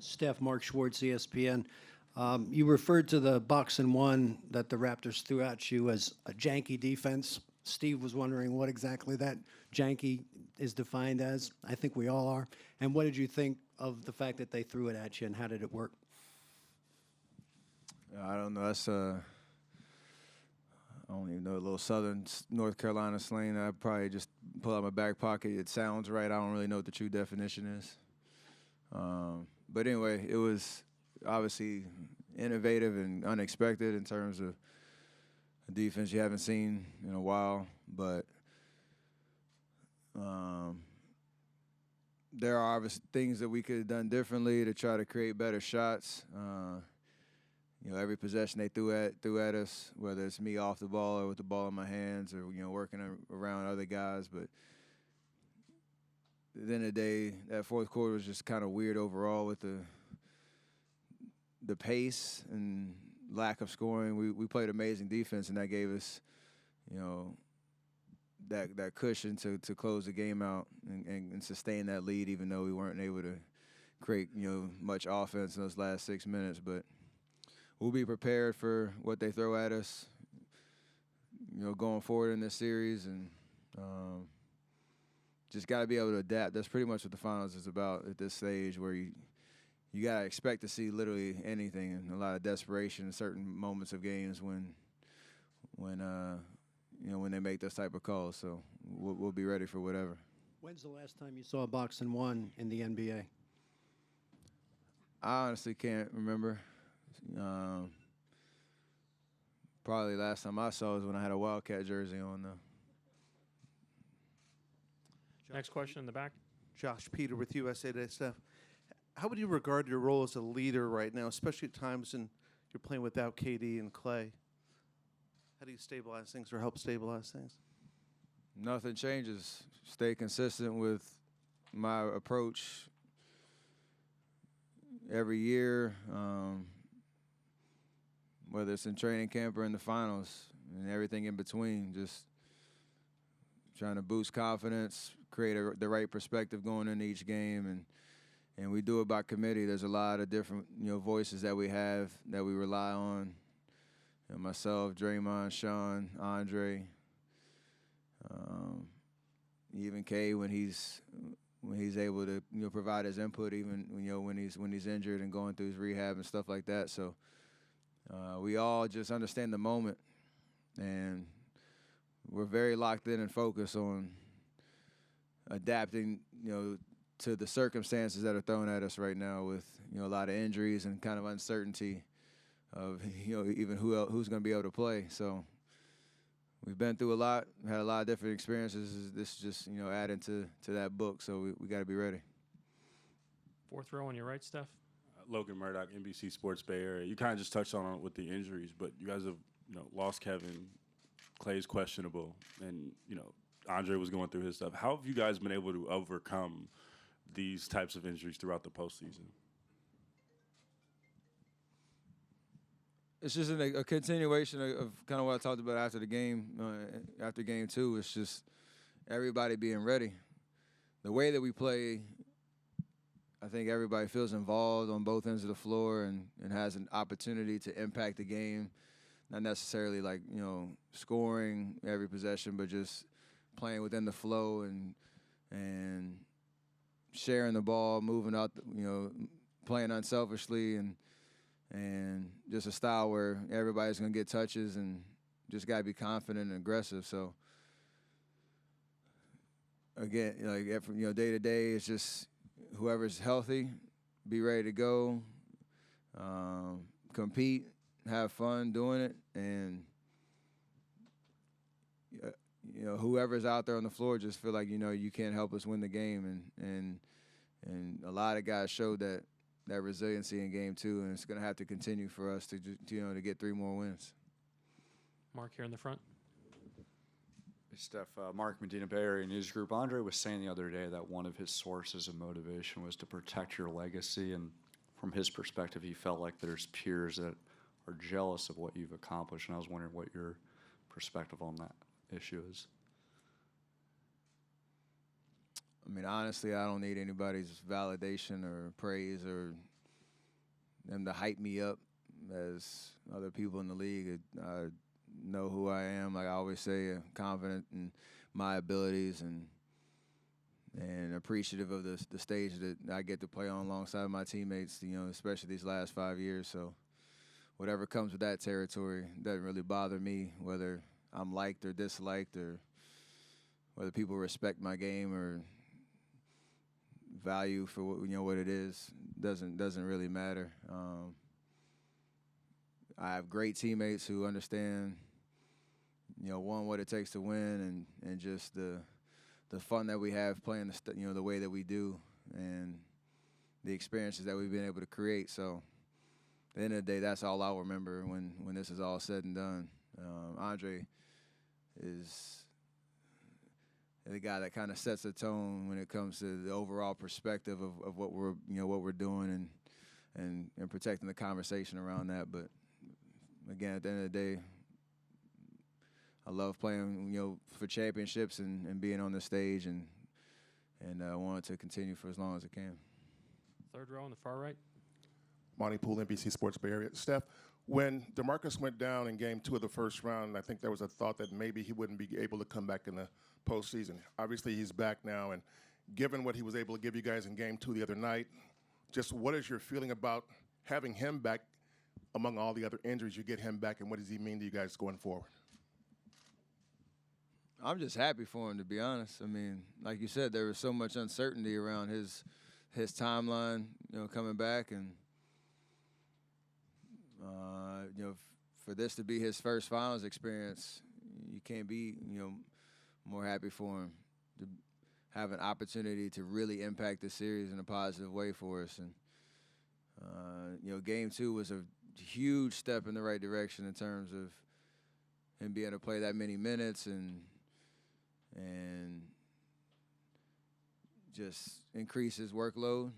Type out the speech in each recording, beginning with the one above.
Steph, Mark Schwartz, ESPN. You referred to the box and one that the Raptors threw at you as a janky defense. Steve was wondering what exactly that janky is defined as. I think we all are. And what did you think of the fact that they threw it at you, and how did it work? I don't know. That's I don't even know, a little Southern North Carolina slang. I probably just pull out my back pocket. It sounds right. I don't really know what the true definition is. But anyway, it was obviously innovative and unexpected in terms of a defense you haven't seen in a while. But there are obviously things that we could have done differently to try to create better shots. Every possession they threw at us, whether it's me off the ball or with the ball in my hands or, working around other guys. But at the end of the day, that fourth quarter was just kind of weird overall with the pace and lack of scoring. We played amazing defense, and that gave us, that cushion to close the game out and sustain that lead, even though we weren't able to create, much offense in those last 6 minutes. But we'll be prepared for what they throw at us, going forward in this series, and just got to be able to adapt. That's pretty much what the finals is about at this stage, where you got to expect to see literally anything and a lot of desperation in certain moments of games when they make those type of calls. So we'll be ready for whatever. When's the last time you saw a box and one in the NBA? I honestly can't remember. Probably last time I saw was when I had a Wildcat jersey on, though. Next question in the back. Josh Peter with USA Today. Steph, how would you regard your role as a leader right now, especially at times when you're playing without KD and Clay? How do you stabilize things or help stabilize things? Nothing changes. Stay consistent with my approach every year, whether it's in training camp or in the finals and everything in between. Just trying to boost confidence, create the right perspective going into each game, and we do it by committee. There's a lot of different voices that we have that we rely on. Myself, Draymond, Sean, Andre, even K when he's able to provide his input, even when he's injured and going through his rehab and stuff like that. So we all just understand the moment, and we're very locked in and focused on adapting, to the circumstances that are thrown at us right now with a lot of injuries and kind of uncertainty of even who's going to be able to play. So we've been through a lot, had a lot of different experiences. This is just adding to that book. So we got to be ready. Fourth row on your right, Steph. Logan Murdoch, NBC Sports Bay Area. You kind of just touched on it with the injuries, but you guys have lost Kevin. Clay's questionable, and Andre was going through his stuff. How have you guys been able to overcome these types of injuries throughout the postseason? It's just a continuation of kind of what I talked about after the game, after game two. It's just everybody being ready. The way that we play, I think everybody feels involved on both ends of the floor and has an opportunity to impact the game. Not necessarily like, scoring every possession, but just playing within the flow and sharing the ball, moving out, playing unselfishly and just a style where everybody's going to get touches and just got to be confident and aggressive. So, again, day to day, it's just whoever's healthy, be ready to go, compete, have fun doing it, and whoever's out there on the floor just feel like you can't help us win the game, and a lot of guys showed that resiliency in game two, and it's going to have to continue for us to get 3 more wins. Mark here in the front. Hey, Steph, Mark Medina, Bay Area News Group. Andre was saying the other day that one of his sources of motivation was to protect your legacy, and from his perspective, he felt like there's peers that are jealous of what you've accomplished, and I was wondering what your perspective on that issue is. I mean, honestly, I don't need anybody's validation or praise or them to hype me up as other people in the league. I know who I am. Like I always say, confident in my abilities and appreciative of the stage that I get to play on alongside my teammates, especially these last 5 years. So whatever comes with that territory doesn't really bother me, whether I'm liked or disliked or whether people respect my game or value for what it is. Doesn't really matter. I have great teammates who understand, one, what it takes to win and just the fun that we have playing the way that we do and the experiences that we've been able to create. So at the end of the day, that's all I'll remember when this is all said and done. Andre is the guy that kind of sets the tone when it comes to the overall perspective of what we're doing and protecting the conversation around that. But again, at the end of the day, I love playing, for championships and being on the stage, and I want it to continue for as long as it can. Third row on the far right. Monty Poole, NBC Sports Bay Area. Steph, when DeMarcus went down in Game 2 of the first round, I think there was a thought that maybe he wouldn't be able to come back in the postseason. Obviously, he's back now, and given what he was able to give you guys in Game 2 the other night, just what is your feeling about having him back among all the other injuries? You get him back, and what does he mean to you guys going forward? I'm just happy for him, to be honest. I mean, like you said, there was so much uncertainty around his timeline, coming back, and for this to be his first finals experience, you can't be, more happy for him to have an opportunity to really impact the series in a positive way for us. And Game 2 was a huge step in the right direction in terms of him being able to play that many minutes and just increase his workload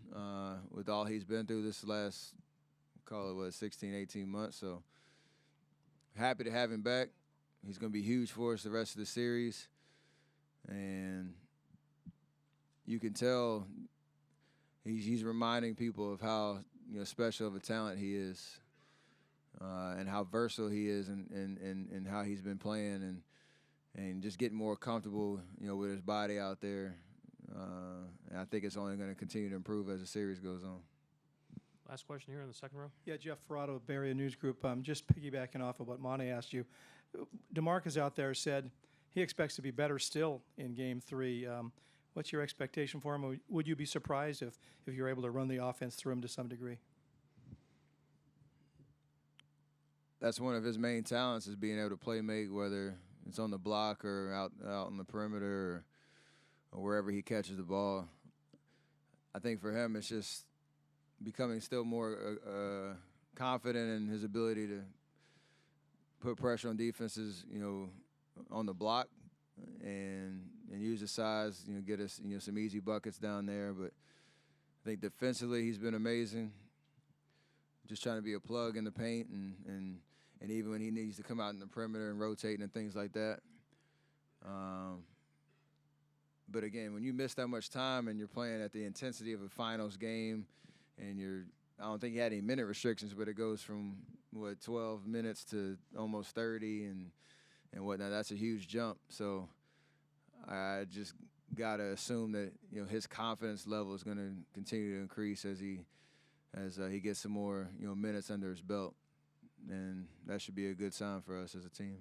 with all he's been through this last, 16, 18 months. So happy to have him back. He's going to be huge for us the rest of the series. And you can tell he's reminding people of how special of a talent he is and how versatile he is and how he's been playing and just getting more comfortable, with his body out there. And I think it's only going to continue to improve as the series goes on. Last question here in the second row. Yeah, Jeff Ferrato, Bay Area News Group. Just piggybacking off of what Monty asked you. DeMarcus out there said he expects to be better still in Game 3. What's your expectation for him? Would you be surprised if you're able to run the offense through him to some degree? That's one of his main talents, is being able to play make, whether it's on the block or out on the perimeter or wherever he catches the ball. I think for him, it's just becoming still more confident in his ability to put pressure on defenses, on the block and use his size, get us, some easy buckets down there. But I think defensively he's been amazing. Just trying to be a plug in the paint and even when he needs to come out in the perimeter and rotate and things like that. But again, when you miss that much time and you're playing at the intensity of a finals game, and I don't think he had any minute restrictions, but it goes from 12 minutes to almost 30 and whatnot. That's a huge jump. So I just gotta assume that his confidence level is going to continue to increase as he gets some more minutes under his belt, and that should be a good sign for us as a team.